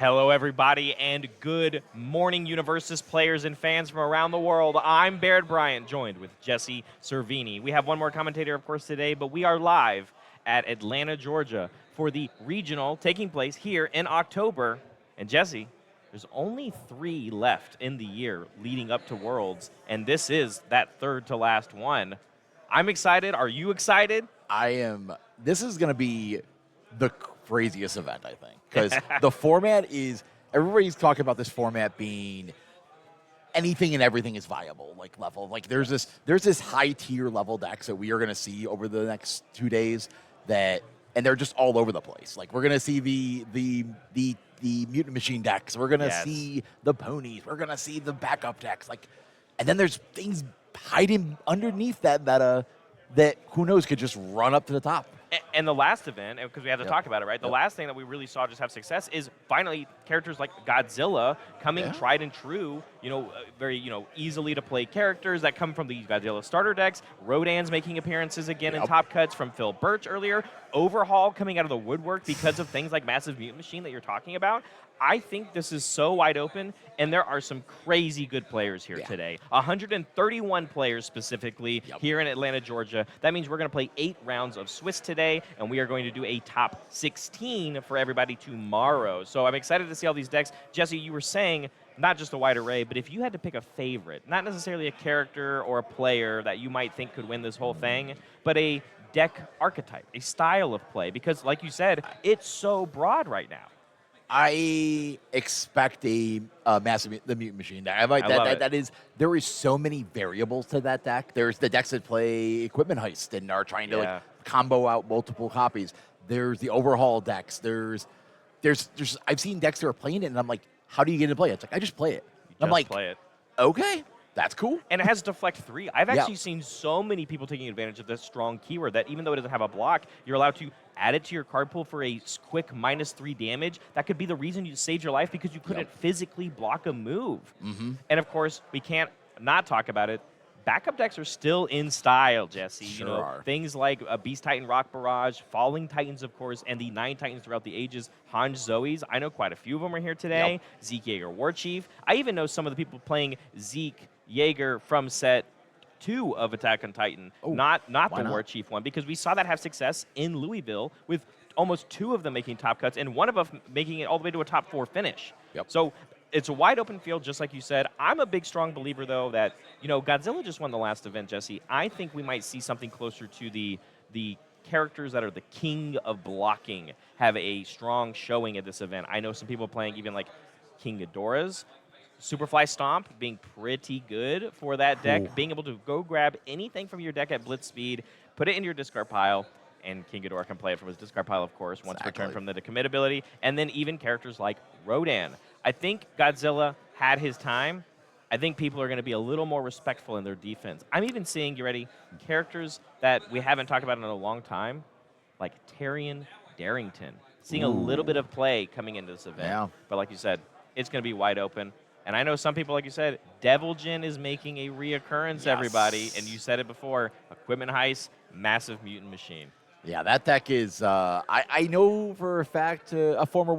Hello, everybody, and good morning, UnIVersus players and fans from around the world. I'm Baird Bryant, joined with Jesse Cervini. We have one more commentator, of course, today, but we are live at Atlanta, Georgia for the regional taking place here in October. And Jesse, there's only 3 left in the year leading up to Worlds, and this is that third to last one. I'm excited. Are you excited? I am. This is going to be the craziest event, I think, because the format is, everybody's talking about this format being anything and everything is viable, like level. Like there's this high tier level decks that we are going to see over the next 2 days and they're just all over the place. Like we're going to see the mutant machine decks. We're going to see the ponies. We're going to see the backup decks. Like, and then there's things hiding underneath that who knows could just run up to the top. And the last event, because we have to talk about it, right? The last thing that we really saw just have success is finally characters like Godzilla coming tried and true, very, easily to play characters that come from the Godzilla starter decks. Rodan's making appearances again in top cuts from Phil Birch earlier. Overhaul coming out of the woodwork because of things like Massive Mutant Machine that you're talking about. I think this is so wide open, and there are some crazy good players here today. 131 players specifically here in Atlanta, Georgia. That means we're going to play 8 rounds of Swiss today, and we are going to do a top 16 for everybody tomorrow. So I'm excited to see all these decks. Jesse, you were saying not just a wide array, but if you had to pick a favorite, not necessarily a character or a player that you might think could win this whole thing, but a deck archetype, a style of play, because like you said, it's so broad right now. I expect the mutant machine deck. There is so many variables to that deck. There's the decks that play equipment heist and are trying to combo out multiple copies. There's the overhaul decks. There's I've seen decks that are playing it and I'm like, how do you get to play it? It's like I just play it. I'm like, play it. Okay. That's cool. And it has Deflect 3. I've actually seen so many people taking advantage of this strong keyword that even though it doesn't have a block, you're allowed to add it to your card pool for a quick -3 damage. That could be the reason you saved your life because you couldn't physically block a move. And of course, we can't not talk about it. Backup decks are still in style, Jesse. Sure Things like Beast Titan Rock Barrage, Falling Titans, of course, and the 9 Titans throughout the ages, Hanj Zoes. I know quite a few of them are here today. Zeke Yeager War Chief. I even know some of the people playing Zeke Yeager from set 2 of Attack on Titan, not the War Chief one, because we saw that have success in Louisville with almost 2 of them making top cuts and one of them making it all the way to a top 4 finish. So it's a wide open field, just like you said. I'm a big, strong believer, though, that, Godzilla just won the last event, Jesse. I think we might see something closer to the characters that are the king of blocking have a strong showing at this event. I know some people playing even like King Ghidorah's. Superfly Stomp being pretty good for that deck, being able to go grab anything from your deck at blitz speed, put it in your discard pile, and King Ghidorah can play it from his discard pile, of course, once returned from the decommit ability, and then even characters like Rodan. I think Godzilla had his time. I think people are going to be a little more respectful in their defense. I'm even seeing, you ready, characters that we haven't talked about in a long time, like Tyrion Darrington. Seeing a little bit of play coming into this event. But like you said, it's going to be wide open. And I know some people, like you said, Devil Jin is making a reoccurrence, everybody. And you said it before, Equipment Heist, Massive Mutant Machine. Yeah, that deck is, I know for a fact a former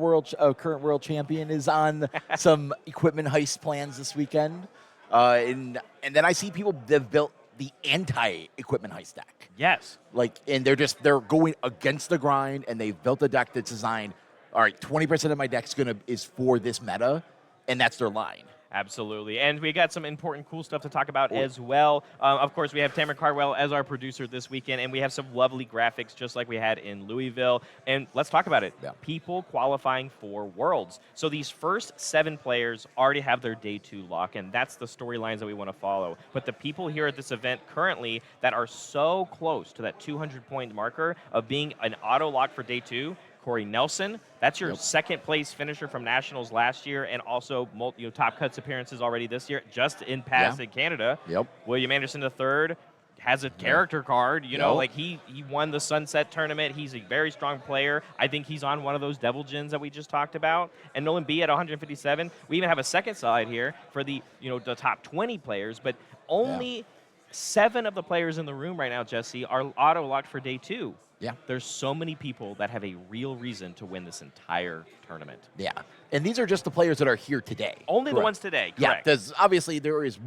current world champion is on some equipment heist plans this weekend. And then I see people that have built the anti-equipment heist deck. Yes. And they're going against the grind and they've built a deck that's designed, all right, 20% of my deck is for this meta. And that's their line. Absolutely. And we got some important cool stuff to talk about as well. Of course, we have TamCardwell as our producer this weekend, and we have some lovely graphics just like we had in Louisville. And let's talk about it. People qualifying for Worlds. So these first 7 players already have their Day 2 lock, and that's the storylines that we want to follow. But the people here at this event currently that are so close to that 200-point marker of being an auto lock for Day 2, Corey Nelson, that's your second place finisher from Nationals last year and also top cuts appearances already this year, just in past in Canada. William Anderson III has a character card, like he won the Sunset tournament. He's a very strong player. I think he's on one of those Devil Jins that we just talked about. And Nolan B at 157. We even have a second side here for the, the top 20 players, but only 7 of the players in the room right now, Jesse, are auto-locked for day 2. Yeah. There's so many people that have a real reason to win this entire tournament. Yeah. And these are just the players that are here today. Only the Correct. ones today, Yeah, correct. because obviously there is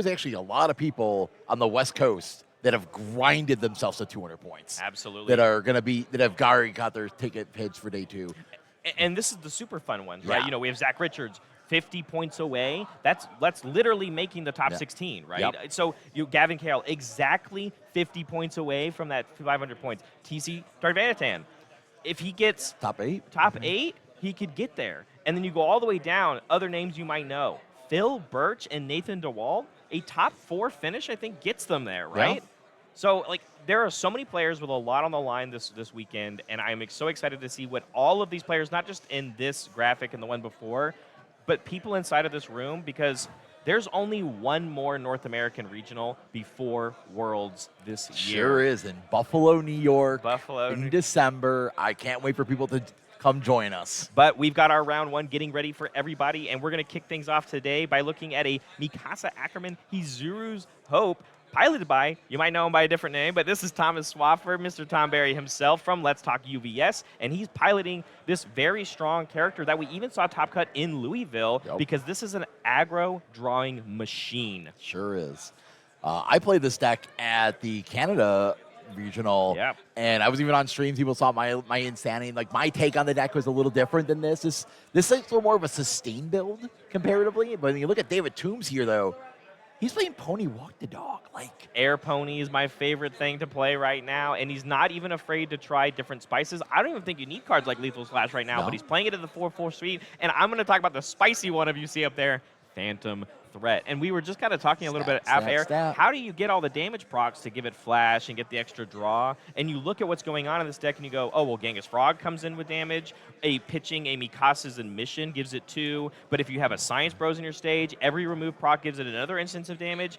actually a lot of people on the West Coast that have grinded themselves to 200 points. Absolutely. That have already got their ticket pitched for day 2. And this is the super fun ones, right? Yeah. We have Zach Richards, 50 points away. That's literally making the top Yeah. 16, right? Yep. So Gavin Carroll, exactly 50 points away from that 500 points. TC Darvanitan, if he gets Top 8? top 8, he could get there. And then you go all the way down, other names you might know. Phil Birch and Nathan DeWald, a top 4 finish, I think, gets them there, right? Yeah. So, there are so many players with a lot on the line this weekend, and I'm so excited to see what all of these players, not just in this graphic and the one before, but people inside of this room, because there's only one more North American regional before Worlds this year. Sure is, in Buffalo, New York. Buffalo. In December. I can't wait for people to come join us. But we've got our round 1 getting ready for everybody, and we're going to kick things off today by looking at a Mikasa Ackerman Hizuru's Hope, piloted by, you might know him by a different name, but this is Thomas Swafford, Mr. Tom Barry himself from Let's Talk UVS, and he's piloting this very strong character that we even saw top cut in Louisville, because this is an aggro drawing machine. Sure is. I played this deck at the Canada regional, and I was even on streams. People saw my insanity. My take on the deck was a little different than this. This is a little more of a sustain build comparatively, but when you look at David Toombs here, though, he's playing Pony Walk the Dog. Air Pony is my favorite thing to play right now, and he's not even afraid to try different spices. I don't even think you need cards like Lethal Slash right now, but he's playing it at the 4/4 speed, and I'm going to talk about the spicy one of you see up there, Phantom Threat. And we were just kind of talking a little bit off air. How do you get all the damage procs to give it flash and get the extra draw? And you look at what's going on in this deck and you go, oh, well, Genghis Frog comes in with damage. Pitching a Mikasa's Admission gives it 2. But if you have a Science Bros in your stage, every remove proc gives it another instance of damage.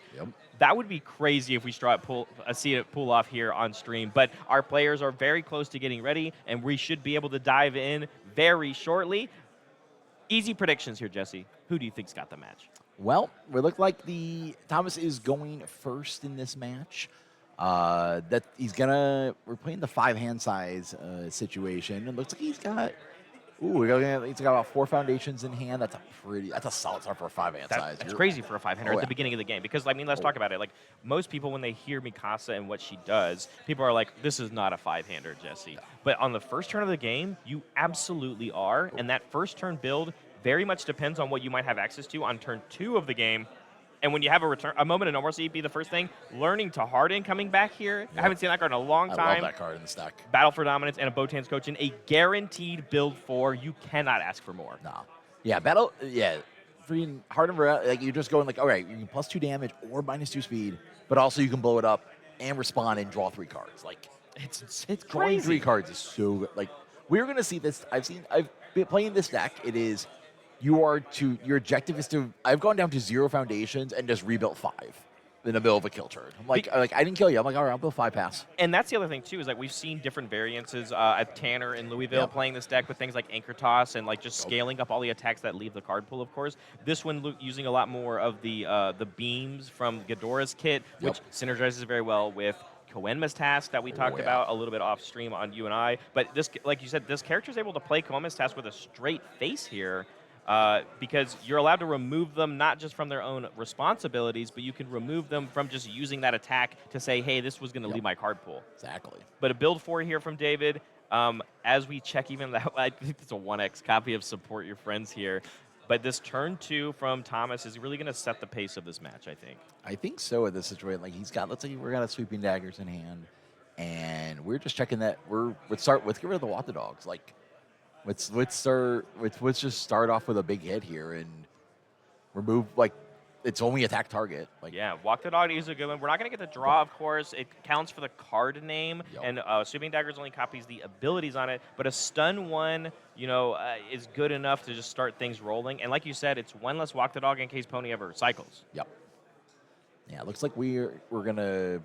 That would be crazy if we see it pull off here on stream. But our players are very close to getting ready, and we should be able to dive in very shortly. Easy predictions here, Jesse. Who do you think's got the match? Well, we look like Thomas is going first in this match. That we're playing the 5 hand size situation. It looks like he's got about 4 foundations in hand. That's a solid start for a 5 hand size. That's crazy for a 5-hander at the beginning of the game. Because let's talk about it. Most people, when they hear Mikasa and what she does, people are like, this is not a 5-hander, Jesse. But on the first turn of the game, you absolutely are. And that first turn build very much depends on what you might have access to on turn 2 of the game. And when you have a moment of normalcy, be the first thing. Learning to harden coming back here. I haven't seen that card in a long time. I love that card in the stack. Battle for Dominance and a Botan's Coachin', a guaranteed build 4. You cannot ask for more. No. Yeah, freaking harden, you're just going all right, you can +2 damage or -2 speed, but also you can blow it up and respond and draw 3 cards. It's drawing crazy. 3 cards is so good. We're gonna see this. I've been playing this deck. It is your objective is to. I've gone down to 0 foundations and just rebuilt 5 in the middle of a kill turn. I'm I didn't kill you. I'm all right, I'll build 5 pass. And that's the other thing too is we've seen different variances at Tanner in Louisville playing this deck with things like Anchor Toss and just scaling up all the attacks that leave the card pool. Of course, this one using a lot more of the beams from Ghidorah's kit, which synergizes very well with Koenma's task that we talked about a little bit off stream on you and I. But this, like you said, this character is able to play Koenma's task with a straight face here. Because you're allowed to remove them not just from their own responsibilities, but you can remove them from just using that attack to say, hey, this was going to leave my card pool. Exactly. But a build 4 here from David. As we check even that, I think it's a 1x copy of Support Your Friends here. But this turn 2 from Thomas is really going to set the pace of this match, I think. I think so in this situation. He's got, let's say we're got a Sweeping Daggers in hand, and we're just checking that. Let's get rid of the Watt the Dogs. Let's just start off with a big hit here and remove it's only attack target. Walk the Dog is a good one. We're not going to get the draw, of course. It counts for the card name, and Sweeping Daggers only copies the abilities on it. But a stun 1, is good enough to just start things rolling. And like you said, it's 1 less Walk the Dog in case Pony ever cycles. Yep. Yeah, it looks like we're gonna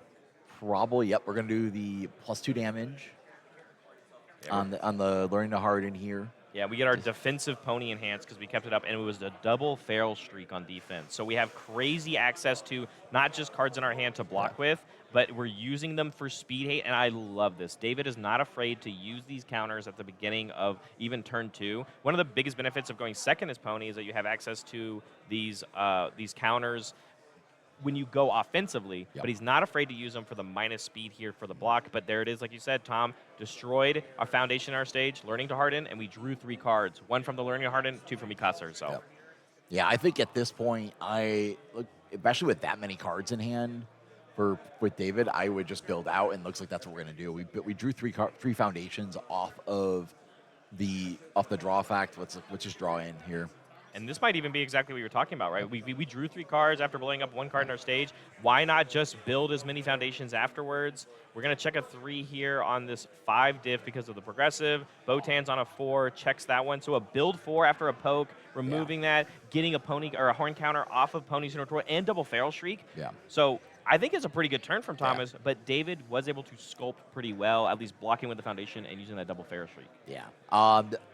probably we're gonna do the +2 damage on the learning to harden here. Yeah, we get our defensive pony enhanced because we kept it up, and it was a double feral streak on defense. So we have crazy access to not just cards in our hand to block with, but we're using them for speed hate, and I love this. David is not afraid to use these counters at the beginning of even turn 2. One of the biggest benefits of going second as pony is that you have access to these counters when you go offensively, but he's not afraid to use them for the minus speed here for the block. But there it is, like you said, Tom, destroyed our foundation in our stage, learning to harden, and we drew 3 cards. 1 from the learning to harden, 2 from Mikasa herself. Yeah, I think at this point, especially with that many cards in hand with David, I would just build out, and looks like that's what we're going to do. We drew 3 foundations off the draw effect. Let's just draw in here. And this might even be exactly what you're talking about, right? We drew 3 cards after blowing up 1 card in our stage. Why not just build as many foundations afterwards? We're going to check a 3 here on this 5 diff because of the progressive. Botan's on a 4, checks that one. So a build 4 after a poke, removing that, getting a pony or a horn counter off of Pony Tsunotori and double feral streak. Yeah. So I think it's a pretty good turn from Thomas, but David was able to sculpt pretty well, at least blocking with the foundation and using that double feral streak. Yeah.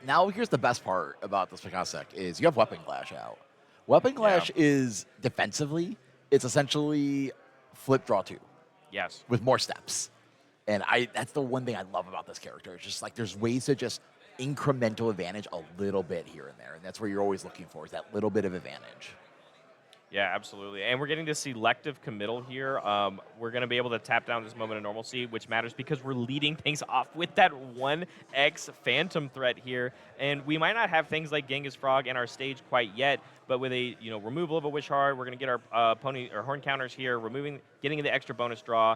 Now here's the best part about this Mikasa deck is you have Weapon Clash out. Weapon Clash is defensively, it's essentially flip draw 2. Yes. With more steps. And that's the one thing I love about this character. It's just like there's ways to just incremental advantage a little bit here and there. And that's where you're always looking for, is that little bit of advantage. Yeah, absolutely. And we're getting to selective committal here. We're going to be able to tap down this moment of normalcy, which matters because we're leading things off with that 1x Phantom threat here. And we might not have things like Genghis Frog in our stage quite yet, but with a removal of a Wish Heart, we're going to get our pony or horn counters here, getting the extra bonus draw.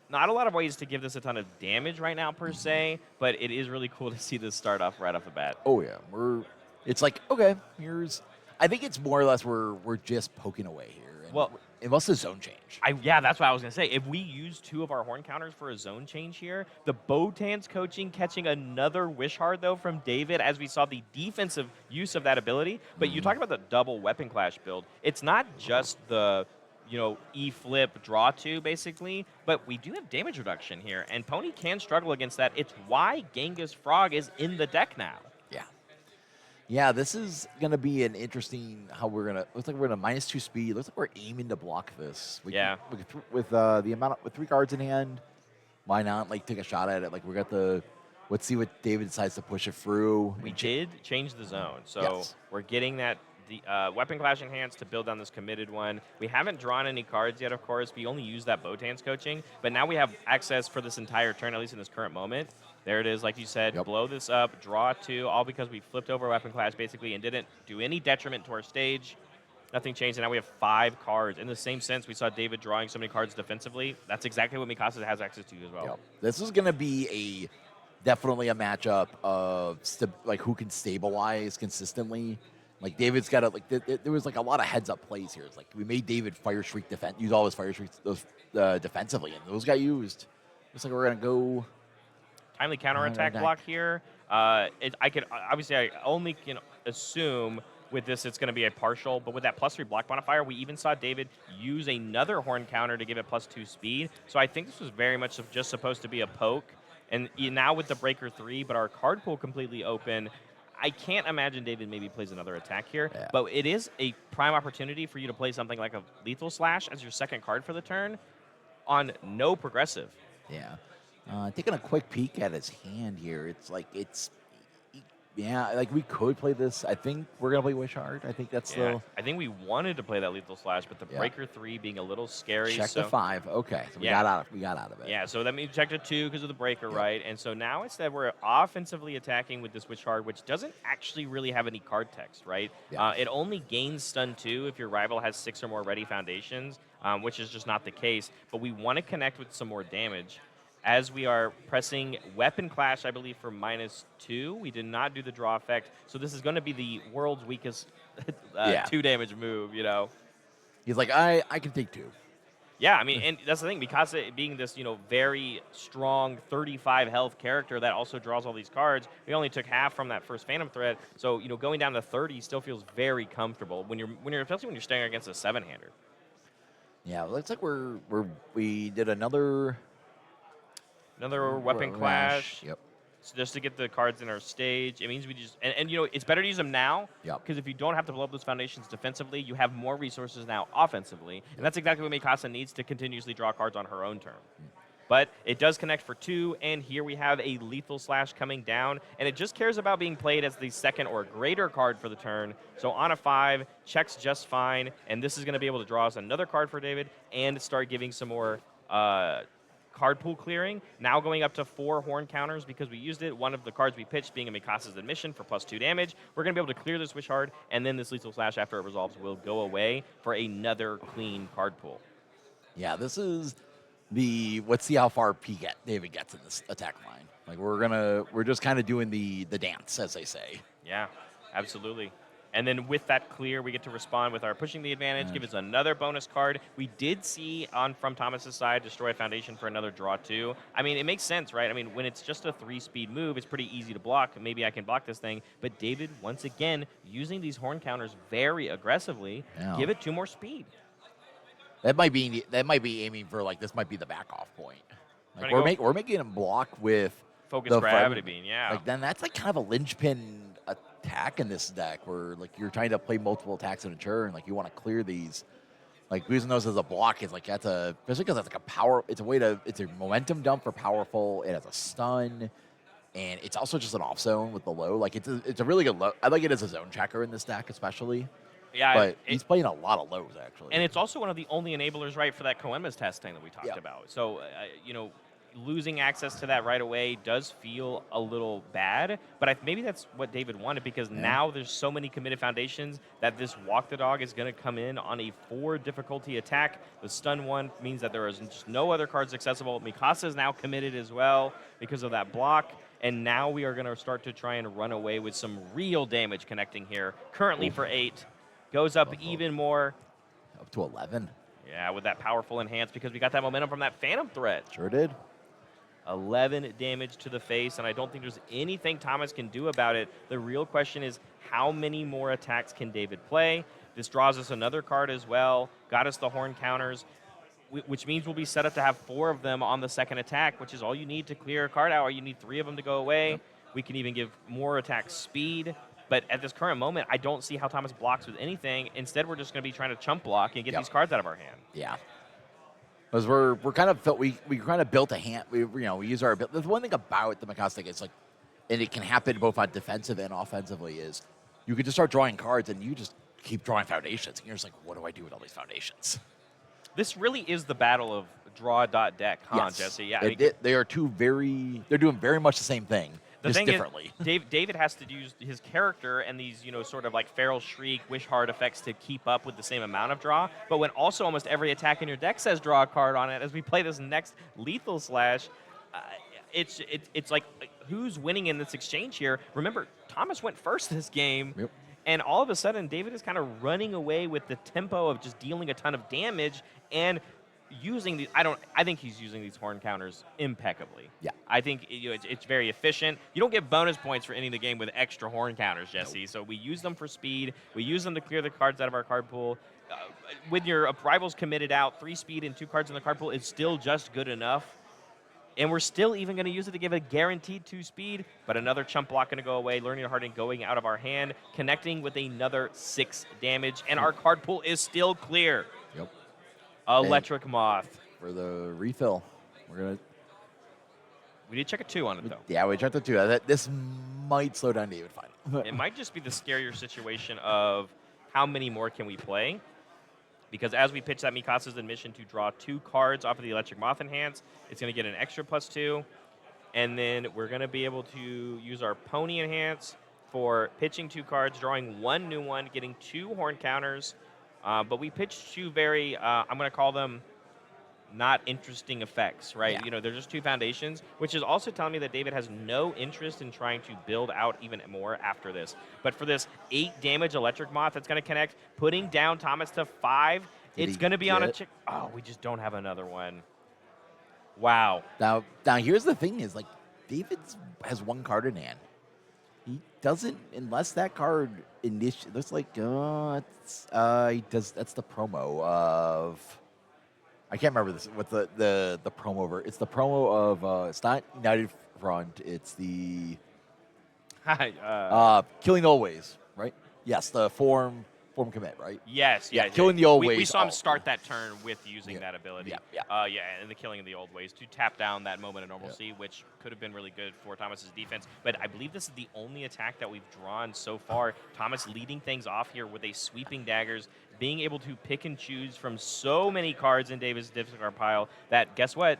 Not a lot of ways to give this a ton of damage right now per se, but it is really cool to see this start off right off the bat. Oh yeah, it's like, okay, I think it's more or less we're just poking away here. And well, unless the zone change. Yeah, that's what I was going to say. If we use 2 of our horn counters for a zone change here, the Botan's coaching, catching another Wish Heart, though, from David, as we saw the defensive use of that ability. But you talk about the double Weapon Clash build. It's not just the E-flip draw 2, basically, but we do have damage reduction here, and Pony can struggle against that. It's why Genghis Frog is in the deck now. Yeah, this is going to be an interesting looks like we're going to -2 speed. Looks like we're aiming to block this. With with 3 cards in hand, why not take a shot at it? Let's see what David decides to push it through. We did change the zone, so we're getting that Weapon Clash enhanced to build down this committed one. We haven't drawn any cards yet, of course. We only use that Botan's coaching, but now we have access for this entire turn, at least in this current moment. There it is, like you said, blow this up, draw 2, all because we flipped over Weapon Clash basically and didn't do any detriment to our stage. Nothing changed, and now we have 5 cards. In the same sense, we saw David drawing so many cards defensively. That's exactly what Mikasa has access to as well. This is going to be definitely a matchup of who can stabilize consistently. David's got there was a lot of heads-up plays here. It's we made David Fire Shriek use all his Fire Shrieks defensively, and those got used. Looks like we're going to go... Timely counterattack block here. I only can assume with this it's going to be a partial, but with that +3 block modifier, we even saw David use another horn counter to give it +2 speed. So I think this was very much just supposed to be a poke. And now with the Breaker 3, but our card pool completely open, I can't imagine David maybe plays another attack here. Yeah. But it is a prime opportunity for you to play something like a Lethal Slash as your second card for the turn on no progressive. Yeah. Taking a quick peek at his hand here, we could play this. I think we're going to play Wish Heart. I think that's I think we wanted to play that Lethal Slash, but the Breaker 3 being a little scary. Check the 5. Okay, so we got out of it. Yeah, so that means checked a 2 because of the Breaker, right? And so now instead we're offensively attacking with this Wish Heart, which doesn't actually really have any card text, right? Yeah. It only gains stun 2 if your rival has 6 or more ready foundations, which is just not the case. But we want to connect with some more damage. As we are pressing Weapon Clash, I believe, for -2. We did not do the draw effect. So this is going to be the world's weakest 2 damage move, He's like, I can take 2. Yeah, I mean, and that's the thing. Mikasa being this, very strong 35 health character that also draws all these cards, we only took half from that first Phantom threat. So, going down to 30 still feels very comfortable especially when you're staring against a 7-hander. Yeah, it looks like we did another Weapon Clash. Yep. So just to get the cards in our stage, it means we just and it's better to use them now Yep. because if you don't have to blow up those foundations defensively, you have more resources now offensively, and that's exactly what Mikasa needs to continuously draw cards on her own turn. But it does connect for 2, and here we have a Lethal Slash coming down, and it just cares about being played as the second or greater card for the turn. So on a 5, checks just fine, and this is going to be able to draw us another card for David and start giving some more card pool clearing. Now going up to 4 horn counters because we used it. One of the cards we pitched being a Mikasa's Admission for +2 damage. We're going to be able to clear this Wish Hard, and then this Lethal Slash, after it resolves, will go away for another clean card pool. Yeah, this is let's see how far David gets in this attack line. Like we're just kind of doing the dance, as they say. Yeah, absolutely. And then with that clear, we get to respond with our pushing the advantage, give us another bonus card. We did see from Thomas's side, destroy a foundation for another draw 2. I mean, it makes sense, right? I mean, when it's just a 3-speed move, it's pretty easy to block. Maybe I can block this thing. But David, once again, using these horn counters very aggressively, give it 2 more speed. That might be aiming for this might be the back off point. Like we're making him block with Focus Gravity Beam, yeah. Like then that's kind of a linchpin attack in this deck where you're trying to play multiple attacks in a turn. Like you want to clear these. Like using those as a block is especially because that's a power. It's a momentum dump for powerful. It has a stun, and it's also just an off zone with the low. Like it's a really good low. I like it as a zone checker in this deck especially. Yeah, but he's playing a lot of lows, actually. And it's also one of the only enablers, right, for that Koenma's testing that we talked about. So, losing access to that right away does feel a little bad, but maybe that's what David wanted because now there's so many committed foundations that this Walk the Dog is going to come in on a 4 difficulty attack. The stun one means that there is just no other cards accessible. Mikasa is now committed as well because of that block. And now we are going to start to try and run away with some real damage connecting here. Currently for 8. Goes up even more. Up to 11. Yeah, with that powerful enhance because we got that momentum from that Phantom threat. Sure did. 11 damage to the face, and I don't think there's anything Thomas can do about it. The real question is how many more attacks can David play? This draws us another card as well. Got us the horn counters, which means we'll be set up to have 4 of them on the second attack, which is all you need to clear a card out, or you need 3 of them to go away. Yep. We can even give more attack speed. But at this current moment, I don't see how Thomas blocks with anything. Instead, we're just going to be trying to chump block and get these cards out of our hand. Yeah. Because we're kind of we kind of built a hand. We use our ability. The one thing about the Mikasa thing is and it can happen both on defensive and offensively, is you could just start drawing cards and you just keep drawing foundations. And you're just like, what do I do with all these foundations? This really is the battle of draw.deck, huh, Jesse? Yeah. They are they're doing very much the same thing. The thing differently. Is, David has to use his character and these, sort of like Feral Shriek, Wish Hard effects to keep up with the same amount of draw. But when also almost every attack in your deck says draw a card on it, as we play this next Lethal Slash, it's like who's winning in this exchange here? Remember, Thomas went first this game. Yep. And all of a sudden, David is kind of running away with the tempo of just dealing a ton of damage and using the I think he's using these horn counters impeccably. Yeah. I think it's very efficient. You don't get bonus points for ending the game with extra horn counters, Jesse. Nope. So we use them for speed. We use them to clear the cards out of our card pool. When your rivals committed out, 3 speed and 2 cards in the card pool is still just good enough. And we're still even going to use it to give a guaranteed 2 speed, but another chump block going to go away, learning hardening going out of our hand, connecting with another 6 damage, and our card pool is still clear. Yep. Electric Moth. For the refill, We did check a 2 on it, though. Yeah, we checked the 2. This might slow down David finally. It might just be the scarier situation of how many more can we play? Because as we pitch that Mikasa's Admission to draw 2 cards off of the Electric Moth Enhance, it's going to get an extra +2. And then we're going to be able to use our Pony Enhance for pitching 2 cards, drawing 1 new one, getting 2 horn counters. But we pitched 2 very, I'm going to call them not interesting effects, right? Yeah. They're just 2 foundations, which is also telling me that David has no interest in trying to build out even more after this. But for this 8 damage Electric Moth that's going to connect, putting down Thomas to 5, it's going to be on a chick. Oh, we just don't have another one. Wow. Now here's the thing: is David has 1 card in hand. He doesn't unless that card initially. Looks like he does. That's the promo of. I can't remember what the promo over. It's the promo of it's not United front. It's the Hi, killing always, right? Yes, the form commit, right? yes, Yeah, yes. killing the We always. saw him alt. start that turn with using Yeah, that ability. yeah. Yeah, and the killing of the old ways to tap down that moment of normalcy, which could have been really good for Thomas's defense. But I believe this is the only attack that we've drawn so far. Thomas leading things off here with a sweeping daggers, being able to pick and choose from so many cards in David's discard pile that, guess what?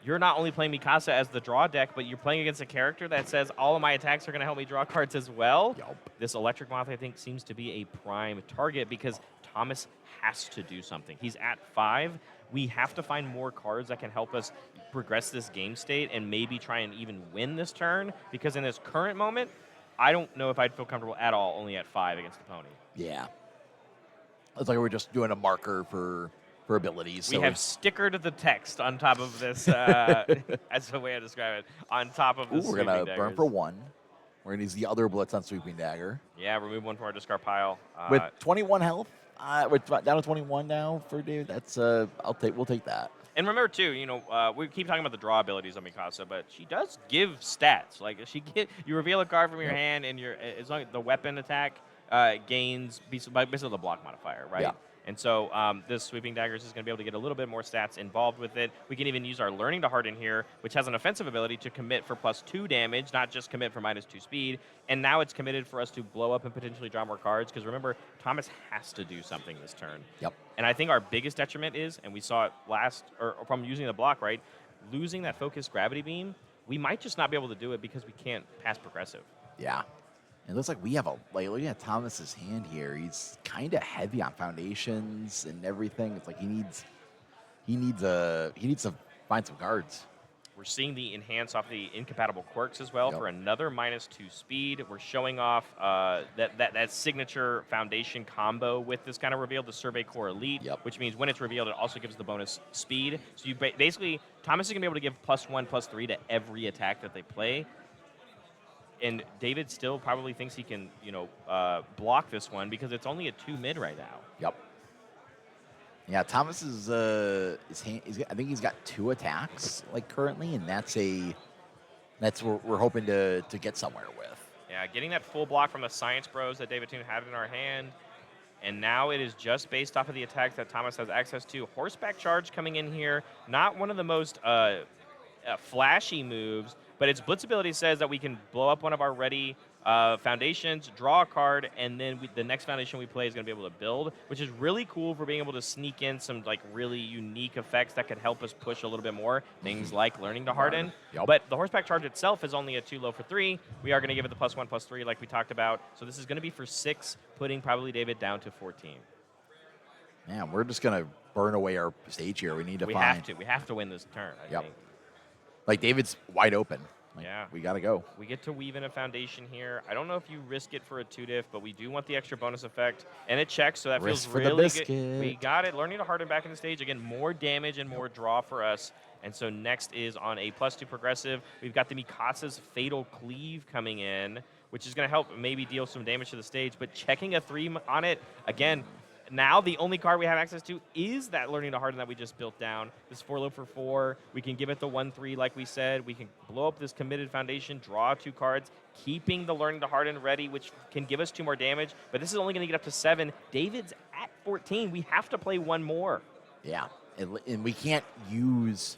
You're not only playing Mikasa as the draw deck, but you're playing against a character that says all of my attacks are going to help me draw cards as well. Yup. This Electric Moth, I think, seems to be a prime target because Thomas has to do something. He's at 5. We have to find more cards that can help us progress this game state and maybe try and even win this turn, because in this current moment, I don't know if I'd feel comfortable at all only at 5 against the pony. Yeah. It's like we're just doing a marker for abilities. We So have it's- stickered the text on top of this, as a way to describe it, on top of Ooh, the we're gonna sweeping burn daggers. for 1. We're gonna use the other blitz on sweeping dagger Yeah, remove 1 from our discard pile. with 21 health. We're down to 21 now for David. That's we'll take that. And remember too, we keep talking about the draw abilities of Mikasa, but she does give stats. Like you reveal a card from your hand, and as long as the weapon attack gains basically the block modifier, right? Yeah. And so this sweeping daggers is going to be able to get a little bit more stats involved with it. We can even use our learning to harden here, which has an offensive ability to commit for +2 damage, not just commit for -2 speed. And now it's committed for us to blow up and potentially draw more cards. Because remember, Thomas has to do something this turn. Yep. And I think our biggest detriment is, and we saw it or from using the block, right? Losing that focused gravity beam, we might just not be able to do it because we can't pass progressive. Yeah. It looks like we have looking at Thomas's hand here, he's kind of heavy on foundations and everything. It's like he needs to find some cards. We're seeing the enhance off the incompatible quirks as well Yep. for another -2 speed. We're showing off that signature foundation combo with this kind of reveal, the Survey Core Elite, Yep. which means when it's revealed, it also gives the bonus speed. So you basically, Thomas is going to be able to give +1, +3 to every attack that they play. And David still probably thinks he can, block this one because it's only a 2 mid right now. Yep. Yeah, Thomas is his hand. I think he's got 2 attacks currently, and that's what we're hoping to get somewhere with. Yeah, getting that full block from the Science Bros that David Toon had in our hand. And now it is just based off of the attacks that Thomas has access to. Horseback Charge coming in here. Not one of the most flashy moves, but its blitz ability says that we can blow up one of our ready foundations, draw a card, and then the next foundation we play is going to be able to build, which is really cool for being able to sneak in some really unique effects that could help us push a little bit more. Things like learning to harden. Yep. But the Horseback Charge itself is only a 2 low for 3. We are going to give it the +1, +3 like we talked about. So this is going to be for 6, putting probably David down to 14. Man, we're just gonna burn away our stage here. We need to We find. have to. We have to win this turn, I Yep. think. David's wide open. Yeah. We gotta go. We get to weave in a foundation here. I don't know if you risk it for a 2-diff, but we do want the extra bonus effect. And it checks, so that Risk feels for the really biscuit. good. We got it. Learning to harden back in the stage. Again, more damage and more draw for us. And so next is on a +2 progressive. We've got the Mikasa's Fatal Cleave coming in, which is going to help maybe deal some damage to the stage. But checking a 3 on it, again, now the only card we have access to is that Learning to Harden that we just built down. This 4 low for 4. We can give it the 1-3 like we said. We can blow up this committed foundation, draw 2 cards, keeping the Learning to Harden ready, which can give us 2 more damage. But this is only going to get up to 7. David's at 14. We have to play 1 more. Yeah, and we can't use.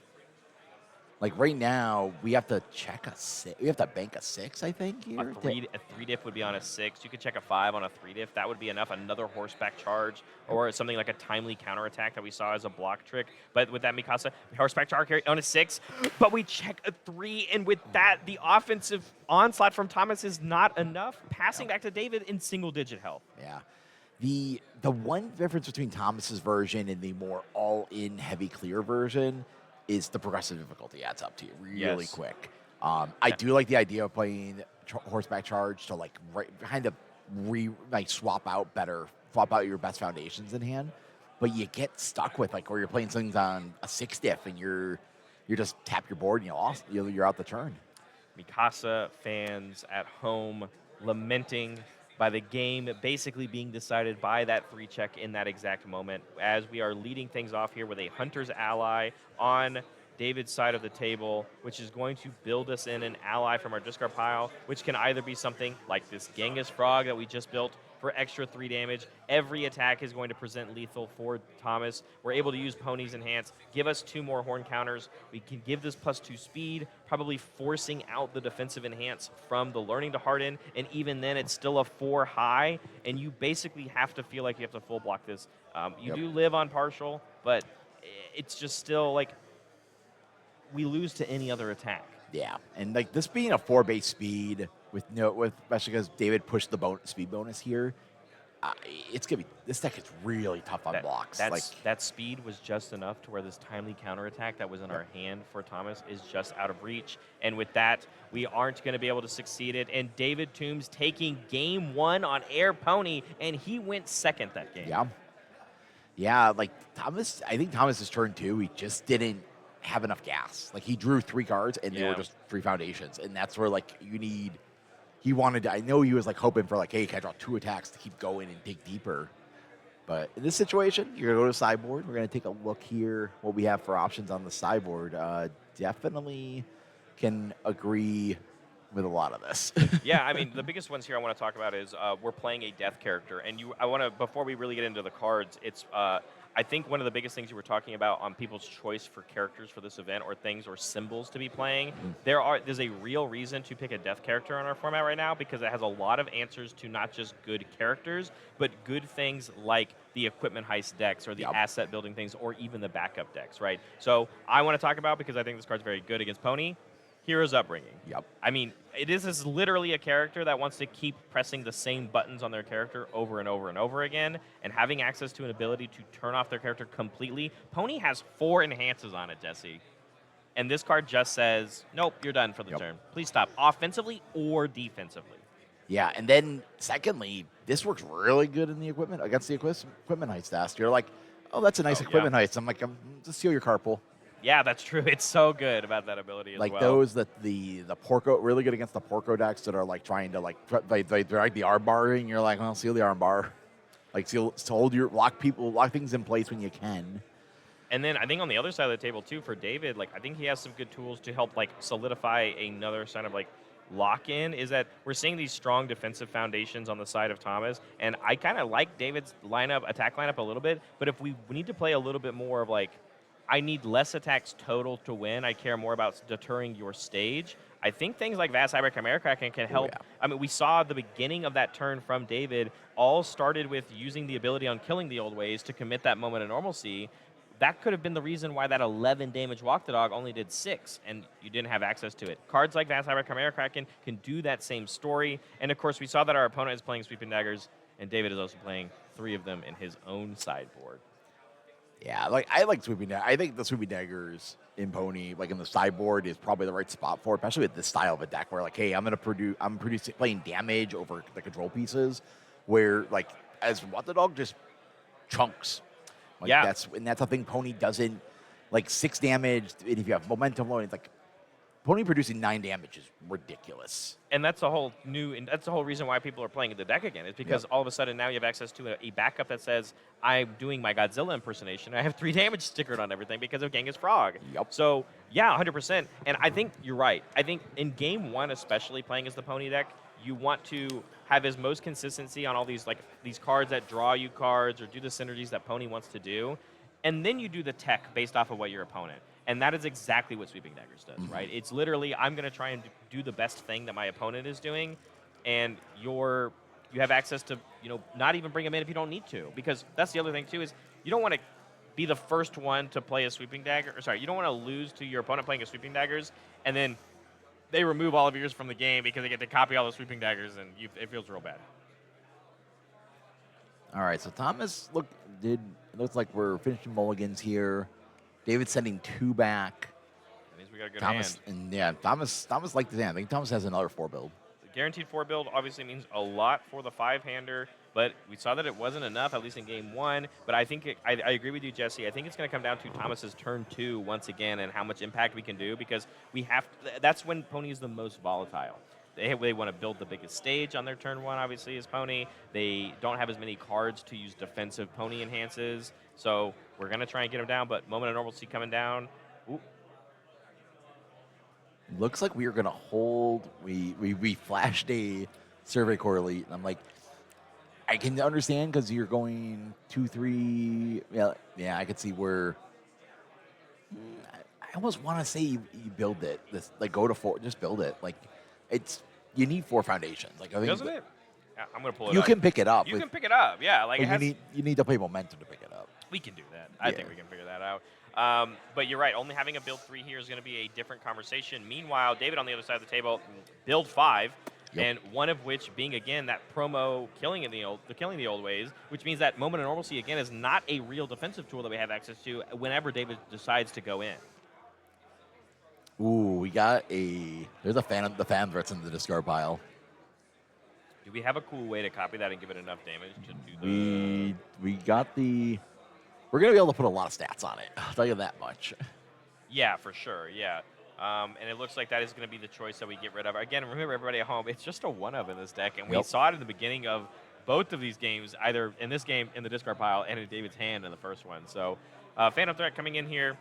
Right now, we have to check a 6. We have to bank a 6, I think. Here. A 3 diff would be on a 6. You could check a 5 on a 3 diff. That would be enough. Another Horseback Charge or something like a timely counterattack that we saw as a block trick. But with that Mikasa, Horseback Charge on a 6. But we check a 3. And with that, the offensive onslaught from Thomas is not enough. Passing back to David in single-digit health. Yeah. The one difference between Thomas's version and the more all-in heavy clear version is the progressive difficulty adds up to you really Yes. quick. I do like the idea of playing Horseback Charge to swap out your best foundations in hand, but you get stuck with where you're playing things on a 6 diff and you're just tap your board and you're out the turn. Mikasa fans at home lamenting by the game basically being decided by that 3 check in that exact moment, as we are leading things off here with a Hunter's Ally on David's side of the table, which is going to build us in an ally from our discard pile, which can either be something like this Genghis Frog that we just built for extra 3 damage. Every attack is going to present lethal for Thomas. We're able to use Pony's Enhance, give us 2 more horn counters. We can give this +2 speed, probably forcing out the defensive enhance from the Learning to Harden, and even then it's still a 4 high, and you basically have to feel like you have to full block this. You do live on partial, but it's just still like we lose to any other attack. Yeah, and like this being a 4 base speed with especially because David pushed the speed bonus here, it's gonna be this deck is really tough on blocks. That speed was just enough to where this timely counterattack that was in our hand for Thomas is just out of reach. And with that, we aren't going to be able to succeed it. And David Toombs taking game 1 on Air Pony, and he went second that game. Yeah, like Thomas, I think Thomas's turn 2, he just didn't have enough gas. Like he drew 3 cards and they were just 3 foundations. And that's where like he wanted to, I know he was like hoping for like, hey, can I draw 2 attacks to keep going and dig deeper? But in this situation, you're gonna go to sideboard. We're gonna take a look here, what we have for options on the sideboard. Definitely can agree with a lot of this. Yeah, I mean, the biggest ones here I want to talk about is we're playing a death character. And I want to, before we really get into the cards, it's I think one of the biggest things you were talking about on people's choice for characters for this event or things or symbols to be playing, there's a real reason to pick a death character on our format right now because it has a lot of answers to not just good characters, but good things like the equipment heist decks or the asset building things or even the backup decks, right? So I want to talk about, because I think this card's very good against Pony, Hero's Upbringing. I mean, this is literally a character that wants to keep pressing the same buttons on their character over and over and over again, and having access to an ability to turn off their character completely. Pony has 4 enhances on it, Jesse. And this card just says, nope, you're done for the turn. Please stop, offensively or defensively. Yeah, and then secondly, this works really good in the equipment against the equipment heist ask. You're like, oh, that's a nice equipment heist. I'm like, just steal your carpool. Yeah, that's true. It's so good about that ability as well. Like those that the Porco, really good against the Porco decks that are like trying to like they drag the arm bar and you're like, well, seal the arm bar. Like lock things in place when you can. And then I think on the other side of the table too for David, like I think he has some good tools to help like solidify another kind of like lock-in, is that we're seeing these strong defensive foundations on the side of Thomas, and I kind of like David's attack lineup a little bit, but if we need to play a little bit more of like, I need less attacks total to win. I care more about deterring your stage. I think things like Vast Hybrid Chimera Kraken can help. I mean, we saw the beginning of that turn from David all started with using the ability on Killing the Old Ways to commit that moment of normalcy. That could have been the reason why that 11 damage Walk the Dog only did 6, and you didn't have access to it. Cards like Vast Hybrid Chimera Kraken can do that same story. And, of course, we saw that our opponent is playing Sweeping Daggers, and David is also playing 3 of them in his own sideboard. Yeah, like I like Sweeping Daggers. I think the Sweeping Daggers in Pony, like in the sideboard, is probably the right spot for it, especially with this style of a deck where, like, hey, I'm playing damage over the control pieces, where like as What the Dog just chunks. Like that's a thing Pony doesn't, like 6 damage, and if you have momentum loading, it's like Pony producing 9 damage is ridiculous. And that's the whole reason why people are playing the deck again, is because all of a sudden now you have access to a backup that says, I'm doing my Godzilla impersonation. I have 3 damage stickered on everything because of Genghis Frog. So, yeah, 100%. And I think you're right. I think in game 1, especially playing as the Pony deck, you want to have as most consistency on all these cards that draw you cards or do the synergies that Pony wants to do. And then you do the tech based off of what your opponent. And that is exactly what Sweeping Daggers does, right? It's literally, I'm going to try and do the best thing that my opponent is doing, and you have access to, not even bring them in if you don't need to. Because that's the other thing, too, is you don't want to be the first one to play a Sweeping Dagger. You don't want to lose to your opponent playing a Sweeping Daggers, and then they remove all of yours from the game because they get to copy all the Sweeping Daggers, and it feels real bad. All right, so Thomas, it looks like we're finishing mulligans here. David's sending 2 back. That means we got a good hand. And yeah, Thomas liked his hand. I think Thomas has another 4 build. The guaranteed 4 build obviously means a lot for the 5-hander, but we saw that it wasn't enough, at least in game 1. But I think I agree with you, Jesse. I think it's going to come down to Thomas's turn 2 once again and how much impact we can do, because that's when Pony is the most volatile. They want to build the biggest stage on their turn 1, obviously, as Pony. They don't have as many cards to use defensive Pony enhances. So we're going to try and get them down, but moment of normalcy coming down. Ooh, looks like we are going to hold. We flashed a survey core elite, and I'm like, I can understand because you're going 2-3. Yeah, I could see where. I almost want to say you build it. This like go to 4, just build it. Like it's you need 4 foundations. Like I think Doesn't it? Yeah, I'm gonna pull it you up. can pick it up. You can pick it up. Yeah, like But it has. you need to play momentum to pick it up. We can do that. I think Yeah. we can figure that out. But you're right. Only having a build 3 here is going to be a different conversation. Meanwhile, David on the other side of the table, build 5, Yep. and one of which being again that promo killing the old ways, which means that moment of normalcy again is not a real defensive tool that we have access to whenever David decides to go in. Ooh, we got there's the fan threats in the discard pile. Do we have a cool way to copy that and give it enough damage to do the? We got we're gonna be able to put a lot of stats on it. I'll tell you that much. Yeah, for sure. Yeah. And it looks like that is going to be the choice that we get rid of. Again, remember everybody at home, it's just a 1-of in this deck, and we Yep. saw it in the beginning of both of these games, either in this game in the discard pile and in David's hand in the first one. So, Phantom Threat coming in here,